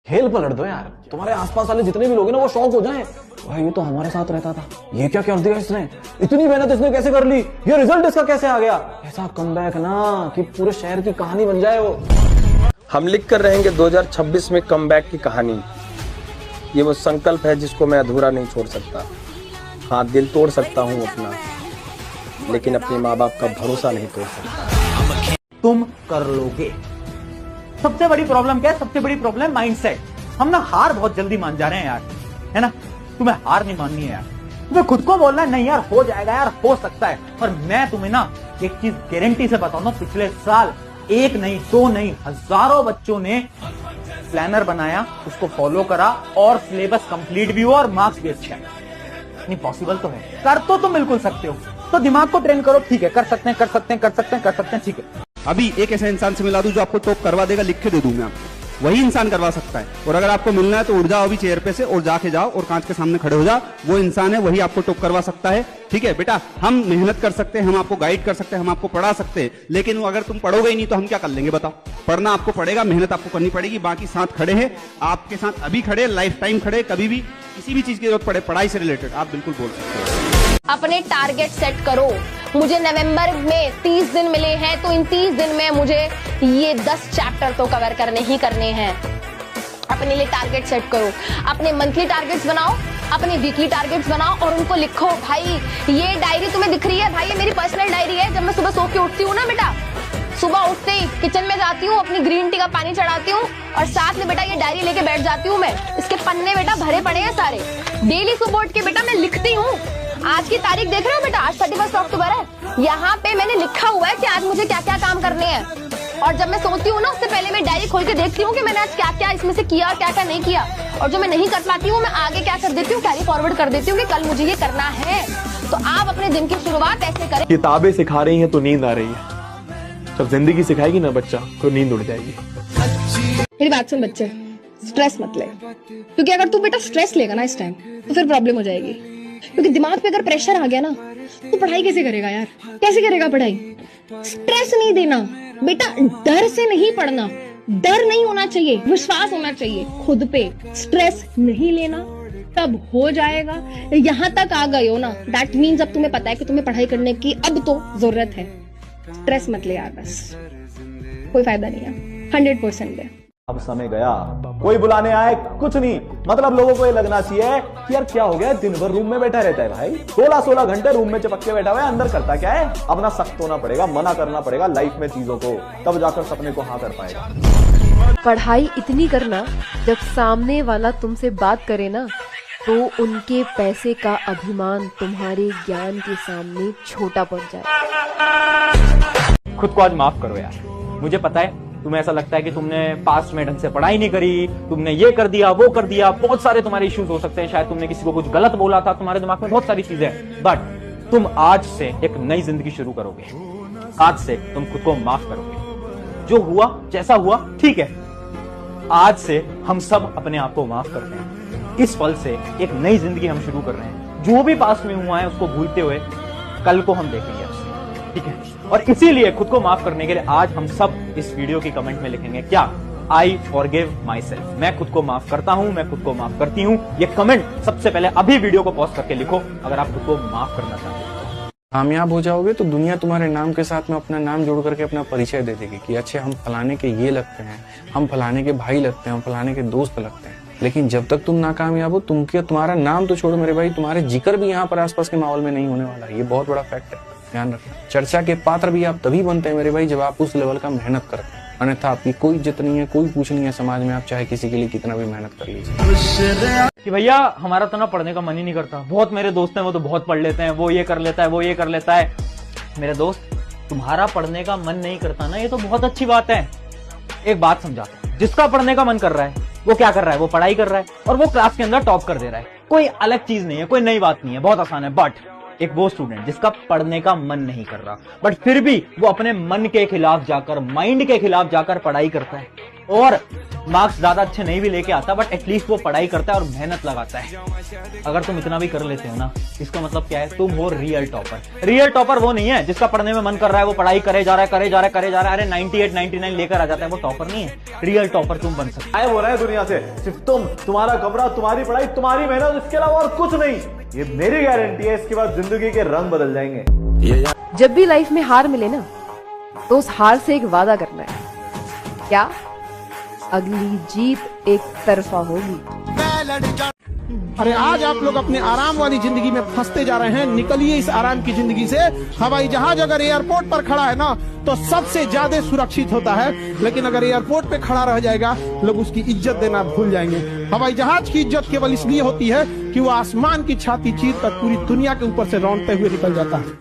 खेल पलट दो यार, तुम्हारे आसपास वाले जितने भी लोग हैं ना वो शौक हो जाएं। भाई ये तो हमारे साथ रहता था, ये क्या कर दिया इसने, इतनी मेहनत इसने कैसे कर ली, ये रिजल्ट इसका कैसे आ गया। ऐसा कमबैक ना कि पूरे शहर की कहानी बन जाए वो। हम लिख कर रहेंगे 2026 में कमबैक की कहानी। ये वो संकल्प है जिसको मैं अधूरा नहीं छोड़ सकता। हाँ, दिल तोड़ सकता हूँ अपना, लेकिन अपने माँ बाप का भरोसा नहीं तोड़ सकता। तुम कर लोगे। सबसे बड़ी प्रॉब्लम क्या है? सबसे बड़ी प्रॉब्लम माइंडसेट। हम ना हार बहुत जल्दी मान जा रहे हैं यार, है ना। तुम्हें हार नहीं माननी है यार, तुम्हें खुद को बोलना है नहीं यार हो जाएगा, यार हो सकता है। और मैं तुम्हें ना एक चीज गारंटी से बताऊं ना, पिछले साल एक नहीं दो नहीं हजारों बच्चों ने प्लानर बनाया, उसको फॉलो करा और सिलेबस कंप्लीट भी हुआ और मार्क्स भी अच्छे आए। नहीं पॉसिबल तो है, कर तो तुम बिल्कुल सकते हो। तो दिमाग को ट्रेन करो, ठीक है कर सकते हैं कर सकते हैं कर सकते हैं कर सकते हैं, ठीक है। अभी एक ऐसा इंसान से मिला दूं जो आपको टॉप करवा देगा, लिख के दे दूं मैं आपको, वही इंसान करवा सकता है। और अगर आपको मिलना है तो उठ जाओ अभी चेयर पे से और जाके जाओ और कांच के सामने खड़े हो जाओ, वो इंसान है वही आपको टॉप करवा सकता है। ठीक है बेटा, हम मेहनत कर सकते हैं, हम आपको गाइड कर सकते हैं, हम आपको पढ़ा सकते हैं, लेकिन अगर तुम पढ़ोगे ही नहीं तो हम क्या कर लेंगे बताओ। पढ़ना आपको पड़ेगा, मेहनत आपको करनी पड़ेगी। बाकी साथ खड़े हैं, आपके साथ अभी खड़े, लाइफ टाइम खड़े, कभी भी किसी भी चीज की जरूरत पड़े पढ़ाई से रिलेटेड आप बिल्कुल बोल सकते हो। अपने टारगेट सेट करो। मुझे नवंबर में 30 दिन मिले हैं, तो इन 30 दिन में मुझे ये 10 चैप्टर तो कवर करने ही करने हैं। अपने लिए टारगेट सेट करो, अपने मंथली टारगेट्स बनाओ, अपने वीकली टारगेट्स बनाओ और उनको लिखो। भाई ये डायरी तुम्हें दिख रही है, भाई ये मेरी पर्सनल डायरी है। जब मैं सुबह सो के उठती हूँ ना बेटा, सुबह उठते ही किचन में जाती हूँ, अपनी ग्रीन टी का पानी चढ़ाती हूँ और साथ में बेटा ये डायरी लेके बैठ जाती हूँ मैं। इसके पन्ने बेटा भरे पड़े हैं सारे, डेली सुबह उठ के बेटा मैं लिखती हूँ। आज की तारीख देख रहे हो बेटा, आज 31 अक्टूबर है। यहाँ पे मैंने लिखा हुआ है कि आज मुझे क्या क्या काम करने हैं। और जब मैं सोती हूँ ना, उससे पहले मैं डायरी खोल के देखती हूँ कि मैंने आज क्या क्या इसमें से किया, क्या क्या नहीं किया। और जो मैं नहीं कर पाती हूँ, मैं आगे क्या कर देती हूँ, कैरी फॉरवर्ड कर देती हूँ कि कल मुझे ये करना है। तो आप अपने दिन की शुरुआत ऐसे करें। किताबें सिखा रही हैं तो नींद आ रही है, जब जिंदगी सिखाएगी ना बच्चा तो नींद उड़ जाएगी। मेरी बात सुन बच्चे, स्ट्रेस मत ले, क्योंकि अगर तू बेटा स्ट्रेस लेगा ना इस टाइम तो फिर प्रॉब्लम हो जाएगी। क्योंकि दिमाग पे अगर प्रेशर आ गया ना तो पढ़ाई कैसे करेगा यार, कैसे करेगा पढ़ाई। स्ट्रेस नहीं देना बेटा, डर से नहीं पढ़ना, डर नहीं होना चाहिए, विश्वास होना चाहिए खुद पे। स्ट्रेस नहीं लेना, तब हो जाएगा। यहाँ तक आ गए हो ना, दैट मीन्स अब तुम्हें पता है कि तुम्हें पढ़ाई करने की अब तो जरूरत है। स्ट्रेस मत ले यार, बस कोई फायदा नहीं है, 100% दे। अब समय गया, कोई बुलाने आए कुछ नहीं, मतलब लोगों को ये लगना चाहिए कि यार क्या हो गया, दिन भर रूम में बैठा रहता है भाई, 16-16 घंटे रूम में चिपक के बैठा हुआ है, अंदर करता क्या है। अब ना सख्त होना पड़ेगा, मना करना पड़ेगा लाइफ में चीजों को, तब जाकर सपने को हाँ कर पाएगा। पढ़ाई इतनी करना, जब सामने वाला तुमसे बात करे ना तो उनके पैसे का अभिमान तुम्हारे ज्ञान के सामने छोटा पड़ जाए। खुद को आज माफ करो यार। मुझे पता है तुम्हें ऐसा लगता है कि तुमने पास्ट में ढंग से पढ़ाई नहीं करी, तुमने ये कर दिया वो कर दिया, बहुत सारे तुम्हारे इश्यूज हो सकते हैं, शायद तुमने किसी को कुछ गलत बोला था, तुम्हारे दिमाग में बहुत सारी चीजें हैं। बट तुम आज से एक नई जिंदगी शुरू करोगे, आज से तुम खुद को माफ करोगे। जो हुआ जैसा हुआ ठीक है, आज से हम सब अपने आप को माफ करते हैं। इस पल से एक नई जिंदगी हम शुरू कर रहे हैं। जो भी पास्ट में हुआ है उसको भूलते हुए कल को हम देखेंगे, ठीक है। और इसीलिए खुद को माफ करने के लिए आज हम सब इस वीडियो की कमेंट में लिखेंगे क्या, आई फॉरगिव माई सेल्फ। मैं खुद को माफ करता हूं, मैं खुद को माफ करती हूं। ये कमेंट सबसे पहले अभी वीडियो को पॉज करके लिखो अगर आप खुद को माफ करना चाहते हो। कामयाब हो जाओगे तो दुनिया तुम्हारे नाम के साथ में अपना नाम जोड़ करके अपना परिचय दे देगी कि अच्छे हम फलाने के ये लगते हैं, हम फलाने के भाई लगते हैं, हम फलाने के दोस्त लगते हैं। लेकिन जब तक तुम नाकामयाब हो, तुम्हारा नाम तो छोड़ो मेरे भाई, तुम्हारे जिक्र भी यहाँ पर आसपास के माहौल में नहीं होने वाला। ये बहुत बड़ा फैक्ट है, ध्यान रखना। चर्चा के पात्र भी आप तभी बनते हैं मेरे भाई जब आप उस लेवल का मेहनत करते हैं, अन्यथा आपकी कोई इज्जत नहीं है, कोई पूछ नहीं है समाज में, आप चाहे किसी के लिए कितना भी मेहनत कर लीजिए। कि भैया हमारा तो ना पढ़ने का मन ही नहीं करता, बहुत मेरे दोस्त हैं वो तो बहुत पढ़ लेते हैं, वो ये कर लेता है वो ये कर लेता है। मेरे दोस्त, तुम्हारा पढ़ने का मन नहीं करता ना, ये तो बहुत अच्छी बात है। एक बात समझाता हूं, जिसका पढ़ने का मन कर रहा है वो क्या कर रहा है, वो पढ़ाई कर रहा है और वो क्लास के अंदर टॉप कर दे रहा है। कोई अलग चीज नहीं है, कोई नई बात नहीं है, बहुत आसान है। बट एक वो स्टूडेंट जिसका पढ़ने का मन नहीं कर रहा बट फिर भी वो अपने मन के खिलाफ जाकर, माइंड के खिलाफ जाकर पढ़ाई करता है, और मार्क्स ज्यादा अच्छे नहीं भी लेके आता, बट एटलीस्ट वो पढ़ाई करता है और मेहनत लगाता है। अगर तुम इतना भी कर लेते हो ना, इसका मतलब क्या है, तुम हो रियल टॉपर। रियल टॉपर वो नहीं है जिसका पढ़ने में मन कर रहा है, वो पढ़ाई करे जा रहा है, अरे 98 99 लेकर आ जाता है, वो टॉपर नहीं है। रियल टॉपर तुम बन सकते गायब हो रहा है दुनिया से, सिर्फ तुम, तुम्हारा कमरा, तुम्हारी पढ़ाई, तुम्हारी मेहनत, इसके अलावा और कुछ नहीं। ये मेरी गारंटी है, इसके बाद जिंदगी के रंग बदल जाएंगे। जब भी लाइफ में हार मिले ना, तो उस हार से एक वादा करना है। क्या? अगली जीत एक तरफा होगी। अरे आज आप लोग अपने आराम वाली जिंदगी में फंसते जा रहे हैं, निकलिए इस आराम की जिंदगी से। हवाई जहाज अगर एयरपोर्ट पर खड़ा है ना, तो सबसे ज्यादा सुरक्षित होता है, लेकिन अगर एयरपोर्ट पे खड़ा रह जाएगा, लोग उसकी इज्जत देना भूल जाएंगे। हवाई जहाज की इज्जत केवल इसलिए होती है कि वो आसमान की छाती चीर कर पूरी दुनिया के ऊपर से रौंदते हुए निकल जाता है।